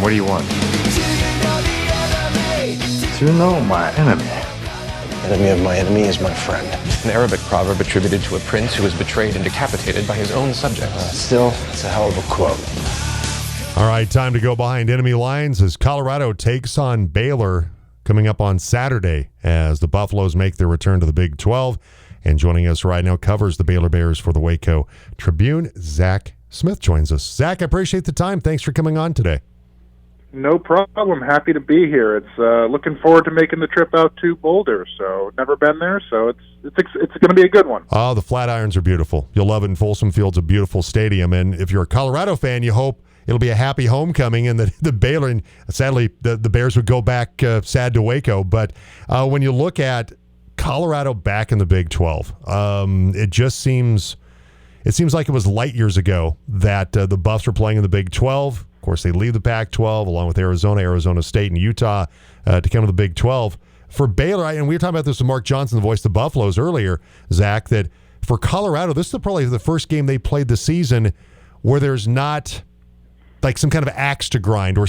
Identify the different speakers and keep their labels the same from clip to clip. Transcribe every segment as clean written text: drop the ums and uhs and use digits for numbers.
Speaker 1: What do you want?
Speaker 2: To know my enemy.
Speaker 3: Enemy of my enemy is my friend.
Speaker 4: An Arabic proverb attributed to a prince who was betrayed and decapitated by his own subjects.
Speaker 3: Still, it's a hell of a quote.
Speaker 5: All right, time to go behind enemy lines as Colorado takes on Baylor coming up on Saturday as the Buffaloes make their return to the Big 12. And joining us right now covers the Baylor Bears for the Waco Tribune. Zach Smith joins us. Zach, I appreciate the time. Thanks for coming on today.
Speaker 6: No problem. Happy to be here. It's looking forward to making the trip out to Boulder. So never been there, so it's going to be a good one.
Speaker 5: Oh, the Flatirons are beautiful. You'll love it. And Folsom Field's a beautiful stadium. And if you're a Colorado fan, you hope it'll be a happy homecoming and the Baylor. And sadly, the Bears would go back sad to Waco. But when you look at Colorado back in the Big 12, it seems like it was light years ago that the Buffs were playing in the Big 12. Of course, they leave the Pac-12 along with Arizona State, and Utah to come to the Big 12. For Baylor, and we were talking about this with Mark Johnson, the voice of the Buffaloes earlier, Zach, that for Colorado, this is probably the first game they played this season where there's not like some kind of axe to grind or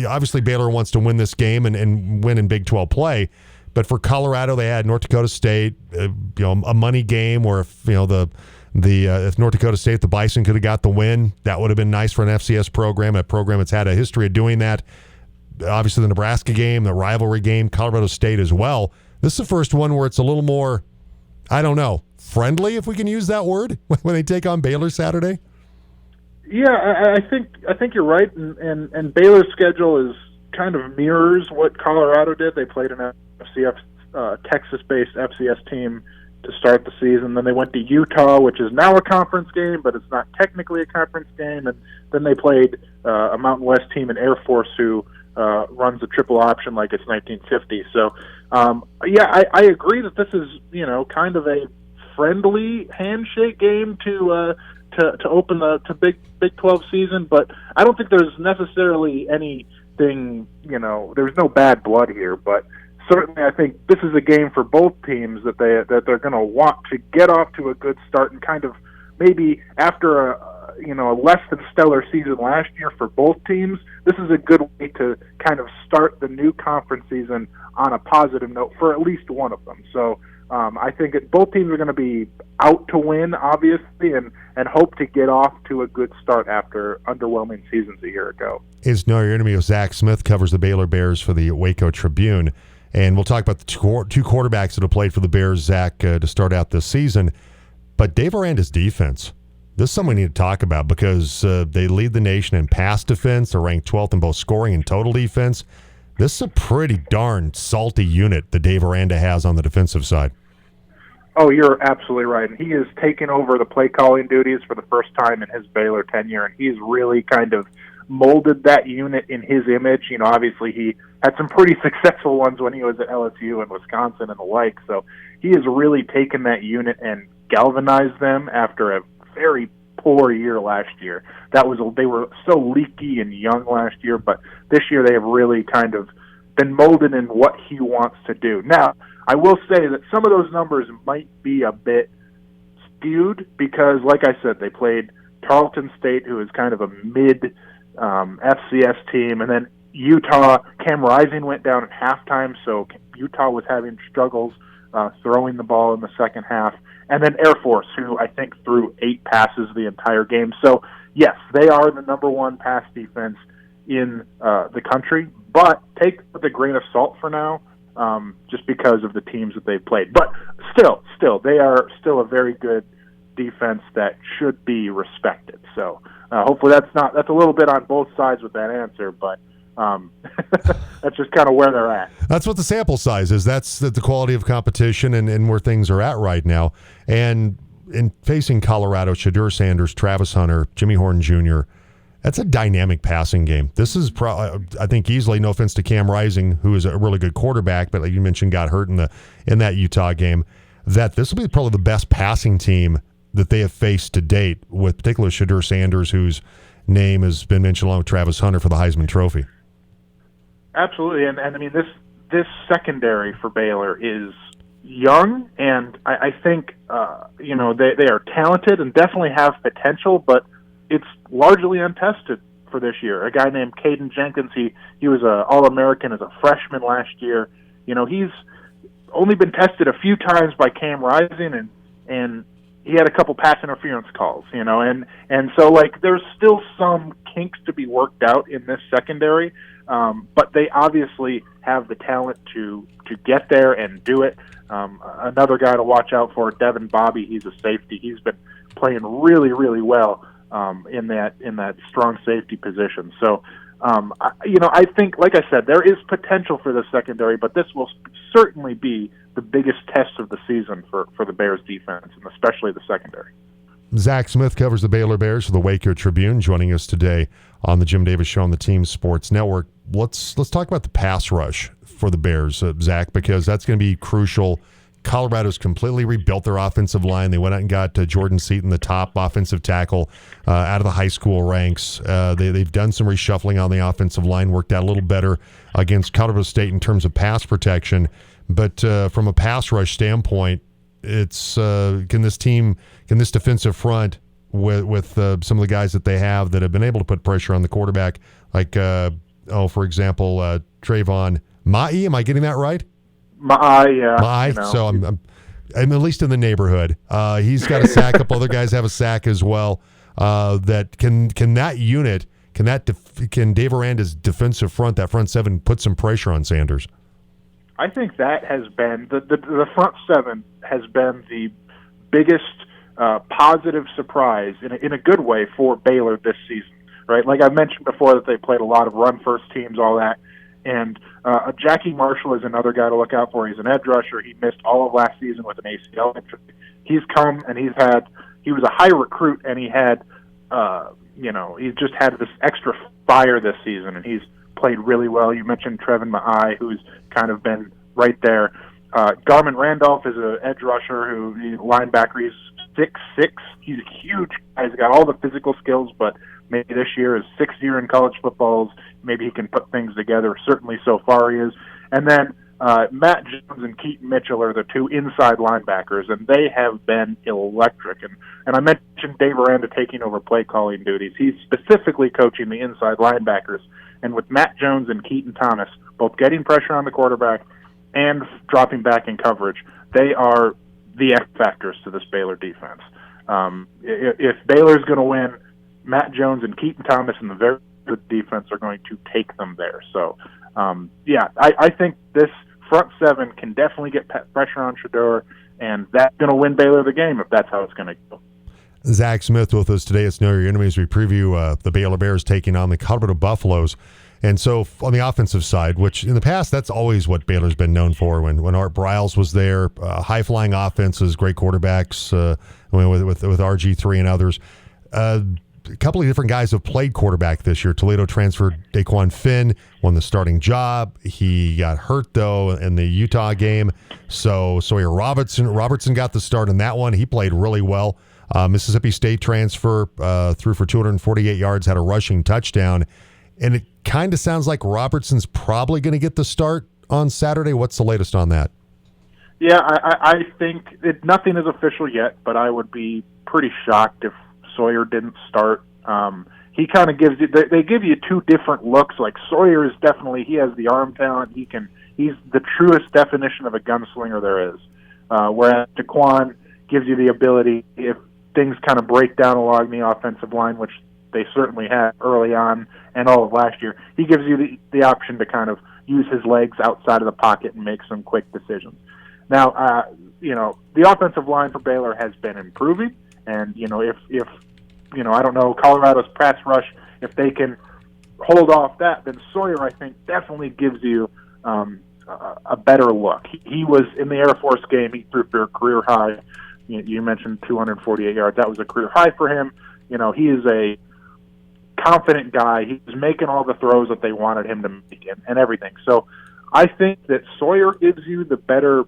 Speaker 5: obviously Baylor wants to win this game and win in Big 12 play. But for Colorado, they had North Dakota State, a money game where if North Dakota State, the Bison could have got the win, that would have been nice for an FCS program, a program that's had a history of doing that. Obviously, the Nebraska game, the rivalry game, Colorado State as well. This is the first one where it's a little more, I don't know, friendly, if we can use that word, when they take on Baylor Saturday.
Speaker 6: Yeah, I think you're right, and Baylor's schedule is kind of mirrors what Colorado did. They played an Texas-based FCS team to start the season. Then they went to Utah, which is now a conference game, but it's not technically a conference game. And then they played a Mountain West team in Air Force who runs a triple option like it's 1950. So, I agree that this is, kind of a friendly handshake game to open the Big 12 season. But I don't think there's necessarily anything, there's no bad blood here, but certainly, I think this is a game for both teams that they're going to want to get off to a good start and kind of maybe after a less than stellar season last year for both teams. This is a good way to kind of start the new conference season on a positive note for at least one of them. So I think both teams are going to be out to win, obviously, and hope to get off to a good start after underwhelming seasons a year ago. Is
Speaker 5: Know Your Enemy with Zach Smith, covers the Baylor Bears for the Waco Tribune. And we'll talk about the two quarterbacks that have played for the Bears, Zach, to start out this season. But Dave Aranda's defense, this is something we need to talk about because they lead the nation in pass defense. They're ranked 12th in both scoring and total defense. This is a pretty darn salty unit that Dave Aranda has on the defensive side.
Speaker 6: Oh, you're absolutely right. And he has taken over the play calling duties for the first time in his Baylor tenure, and he's really kind of molded that unit in his image. Obviously he had some pretty successful ones when he was at LSU and Wisconsin and the like. So he has really taken that unit and galvanized them after a very poor year last year. They were so leaky and young last year, but this year they have really kind of been molded in what he wants to do. Now, I will say that some of those numbers might be a bit skewed because, like I said, they played Tarleton State, who is kind of a mid FCS team, and then Utah. Cam Rising went down at halftime, so Utah was having struggles throwing the ball in the second half. And then Air Force, who I think threw 8 passes the entire game. So, yes, they are the number one pass defense in the country, but take it with a grain of salt for now, just because of the teams that they've played. But still, they are still a very good defense that should be respected. So hopefully that's a little bit on both sides with that answer, but that's just kind of where they're at.
Speaker 5: That's what the sample size is. That's the quality of competition and where things are at right now. And in facing Colorado, Shadur Sanders, Travis Hunter, Jimmy Horn Jr., that's a dynamic passing game. This is, I think, easily, no offense to Cam Rising, who is a really good quarterback, but like you mentioned, got hurt in that Utah game, that this will be probably the best passing team that they have faced to date, with particular Shadur Sanders, whose name has been mentioned along with Travis Hunter for the Heisman Trophy.
Speaker 6: Absolutely, and I mean, this secondary for Baylor is young, and I think they are talented and definitely have potential, but it's largely untested for this year. A guy named Caden Jenkins, he was a All-American as a freshman last year. He's only been tested a few times by Cam Rising, and he had a couple pass interference calls, and so like there's still some kinks to be worked out in this secondary, but they obviously have the talent to get there and do it. Another guy to watch out for, Devin Bobby. He's a safety. He's been playing really, really well in that strong safety position. So, I think, like I said, there is potential for the secondary, but this will certainly be the biggest test of the season for the Bears defense, and especially the secondary.
Speaker 5: Zach Smith covers the Baylor Bears for the Waco Tribune, joining us today on the Jim Davis Show on the Team Sports Network. Let's talk about the pass rush for the Bears, Zach, because that's going to be crucial. Colorado's completely rebuilt their offensive line. They went out and got Jordan Seaton, the top offensive tackle, out of the high school ranks. They've done some reshuffling on the offensive line, worked out a little better against Colorado State in terms of pass protection. But from a pass rush standpoint, it's can this defensive front with some of the guys that they have that have been able to put pressure on the quarterback, like for example, Trayvon Ma'i. Am I getting that right?
Speaker 6: Ma'i, yeah.
Speaker 5: Ma'i. So I'm at least in the neighborhood. He's got a sack. A couple other guys have a sack as well. That can that unit can Dave Aranda's defensive front, that front seven, put some pressure on Sanders?
Speaker 6: I think that has been the front seven has been the biggest positive surprise in a good way for Baylor this season, right? Like I mentioned before, that they played a lot of run-first teams, all that. And Jackie Marshall is another guy to look out for. He's an edge rusher. He missed all of last season with an ACL injury. He's come and he was a high recruit, and he had, he just had this extra fire this season, and he's played really well. You mentioned Trevin Ma'i, who's kind of been right there. Garmin Randolph is an edge rusher linebacker. He's 6'6". He's a huge guy. He's got all the physical skills, but maybe this year, his sixth year in college football, maybe he can put things together. Certainly so far he is. And then Matt Jones and Keaton Mitchell are the two inside linebackers, and they have been electric. And I mentioned Dave Aranda taking over play calling duties. He's specifically coaching the inside linebackers. And with Matt Jones and Keaton Thomas both getting pressure on the quarterback and dropping back in coverage, they are the X factors to this Baylor defense. If Baylor's going to win, Matt Jones and Keaton Thomas and the very good defense are going to take them there. So, I think this front seven can definitely get pressure on Shedeur, and that's going to win Baylor the game if that's how it's going to go.
Speaker 5: Zach Smith with us today. It's Know Your Enemy as we preview the Baylor Bears taking on the Colorado Buffaloes. And so on the offensive side, which in the past, that's always what Baylor's been known for. When Art Briles was there, high-flying offenses, great quarterbacks with RG3 and others. A couple of different guys have played quarterback this year. Toledo transfer Daquan Finn won the starting job. He got hurt, though, in the Utah game. So Sawyer Robertson got the start in that one. He played really well. Mississippi State transfer, threw for 248 yards, had a rushing touchdown. And it kind of sounds like Robertson's probably going to get the start on Saturday. What's the latest on that?
Speaker 6: Yeah, I think nothing is official yet, but I would be pretty shocked if Sawyer didn't start. He kind of gives you, they give you two different looks. Like Sawyer is definitely, he has the arm talent. He's the truest definition of a gunslinger there is. Whereas Daquan gives you the ability, if things kind of break down along the offensive line, which they certainly had early on and all of last year, he gives you the option to kind of use his legs outside of the pocket and make some quick decisions. Now, the offensive line for Baylor has been improving, and, if I don't know, Colorado's pass rush, if they can hold off that, then Sawyer, I think, definitely gives you a better look. He was in the Air Force game, he threw for a career high. You mentioned 248 yards. That was a career high for him. He is a confident guy. He's making all the throws that they wanted him to make and everything. So I think that Sawyer gives you the better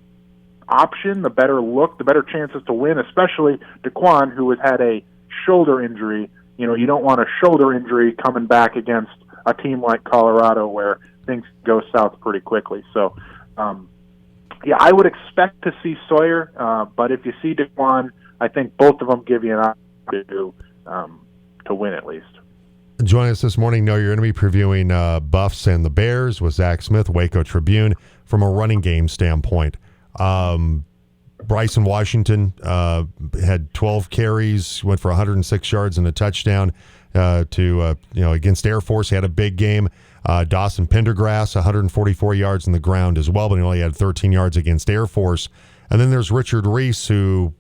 Speaker 6: option, the better look, the better chances to win, especially Daquan, who has had a shoulder injury. You don't want a shoulder injury coming back against a team like Colorado where things go south pretty quickly. So, I would expect to see Sawyer, but if you see Daquan, I think both of them give you an opportunity to win at least.
Speaker 5: Joining us this morning, Know Your Enemy, previewing Buffs and the Bears with Zach Smith, Waco Tribune. From a running game standpoint, Bryson Washington had 12 carries, went for 106 yards and a touchdown against Air Force. He had a big game. Dawson Pendergrass, 144 yards on the ground as well, but he only had 13 yards against Air Force. And then there's Richard Reese, who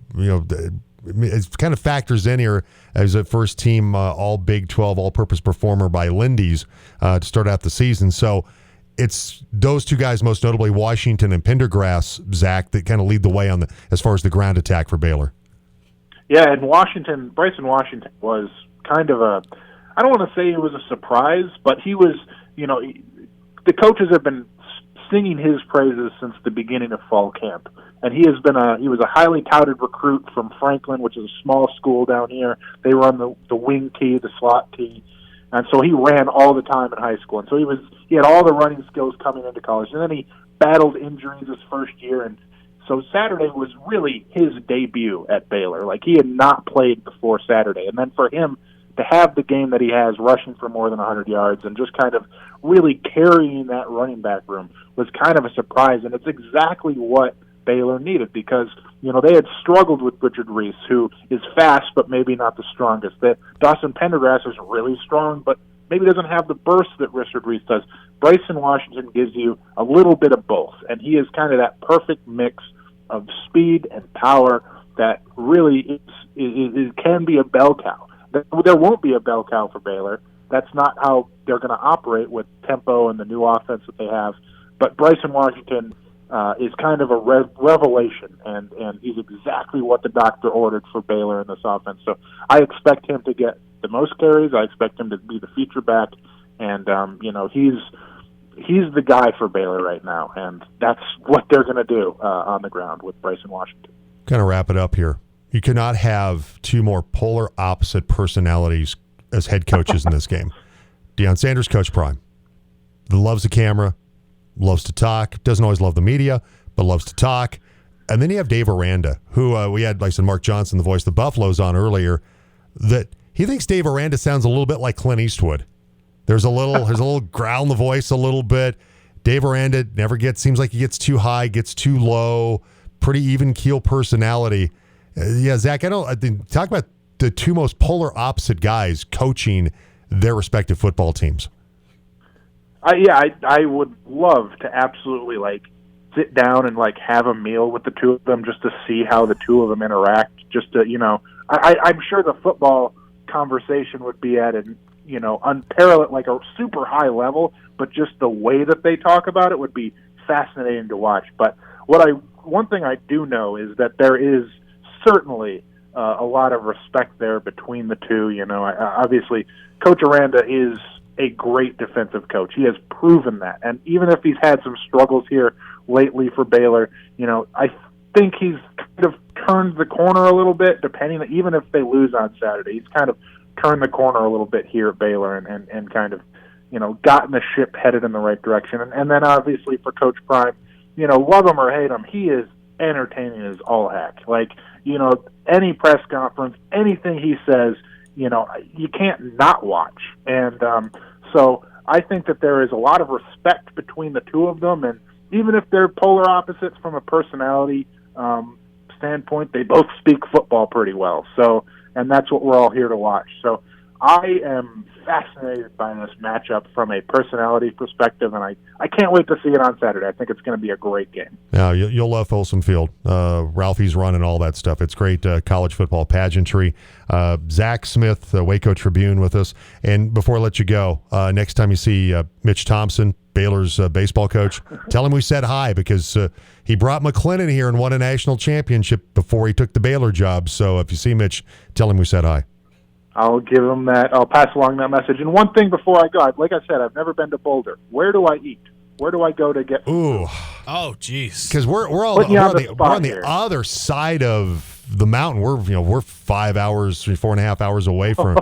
Speaker 5: it kind of factors in here as a first team all Big 12 all-purpose performer by Lindy's to start out the season. So it's those two guys, most notably Washington and Pendergrass, Zach, that kind of lead the way on as far as the ground attack for Baylor.
Speaker 6: Yeah, and Bryson Washington was kind of I don't want to say it was a surprise, but he was, the coaches have been singing his praises since the beginning of fall camp. And he was a highly touted recruit from Franklin, which is a small school down here. They run the wing tee, the slot tee. And so he ran all the time in high school. And so he had all the running skills coming into college. And then he battled injuries his first year. And so Saturday was really his debut at Baylor. Like, he had not played before Saturday. And then for him to have the game that he has, rushing for more than 100 yards and just kind of really carrying that running back room was kind of a surprise. And it's exactly what Baylor needed, because they had struggled with Richard Reese, who is fast but maybe not the strongest. That Dawson Pendergrass is really strong, but maybe doesn't have the burst that Richard Reese does. Bryson Washington gives you a little bit of both, and he is kind of that perfect mix of speed and power that really can be a bell cow. There won't be a bell cow for Baylor. That's not how they're going to operate with tempo and the new offense that they have. But Bryson Washington is kind of a revelation, and he's exactly what the doctor ordered for Baylor in this offense. So I expect him to get the most carries. I expect him to be the feature back, and he's the guy for Baylor right now, and that's what they're going to do on the ground with Bryson Washington.
Speaker 5: Kind of wrap it up here. You cannot have two more polar opposite personalities as head coaches in this game. Deion Sanders, Coach Prime, loves the camera, loves to talk, doesn't always love the media, but loves to talk. And then you have Dave Aranda, who we had, like I said, Mark Johnson, the voice of the Buffaloes, on earlier, that he thinks Dave Aranda sounds a little bit like Clint Eastwood. There's a little growl in the voice a little bit. Dave Aranda seems like he gets too high, gets too low, pretty even keel personality. Zach, talk about the two most polar opposite guys coaching their respective football teams.
Speaker 6: I would love to absolutely sit down and have a meal with the two of them just to see how the two of them interact. Just to I'm sure the football conversation would be at an unparalleled, a super high level, but just the way that they talk about it would be fascinating to watch. But one thing I do know is that there is certainly a lot of respect there between the two. Obviously, Coach Aranda is a great defensive coach. He has proven that. And even if he's had some struggles here lately for Baylor, I think he's kind of turned the corner a little bit, even if they lose on Saturday. He's kind of turned the corner a little bit here at Baylor and kind of, gotten the ship headed in the right direction. And then obviously for Coach Prime, love him or hate him, he is entertaining as all heck. Any press conference, anything he says, you can't not watch. And so I think that there is a lot of respect between the two of them, and even if they're polar opposites from a personality standpoint, they both speak football pretty well. So, and that's what we're all here to watch. So I am fascinated by this matchup from a personality perspective, and I can't wait to see it on Saturday. I think it's going to be a great game.
Speaker 5: Yeah, you'll love Folsom Field. Ralphie's run and all that stuff. It's great college football pageantry. Zach Smith, Waco Tribune, with us. And before I let you go, next time you see Mitch Thompson, Baylor's baseball coach, tell him we said hi, because he brought McLennan here and won a national championship before he took the Baylor job. So if you see Mitch, tell him we said hi.
Speaker 6: I'll give him that. I'll pass along that message. And one thing before I go, like I said, I've never been to Boulder. Where do I eat? Where do I go to get food?
Speaker 1: Oh, geez.
Speaker 5: Because we're on the other side of the mountain. We're 5 hours, 4.5 hours away from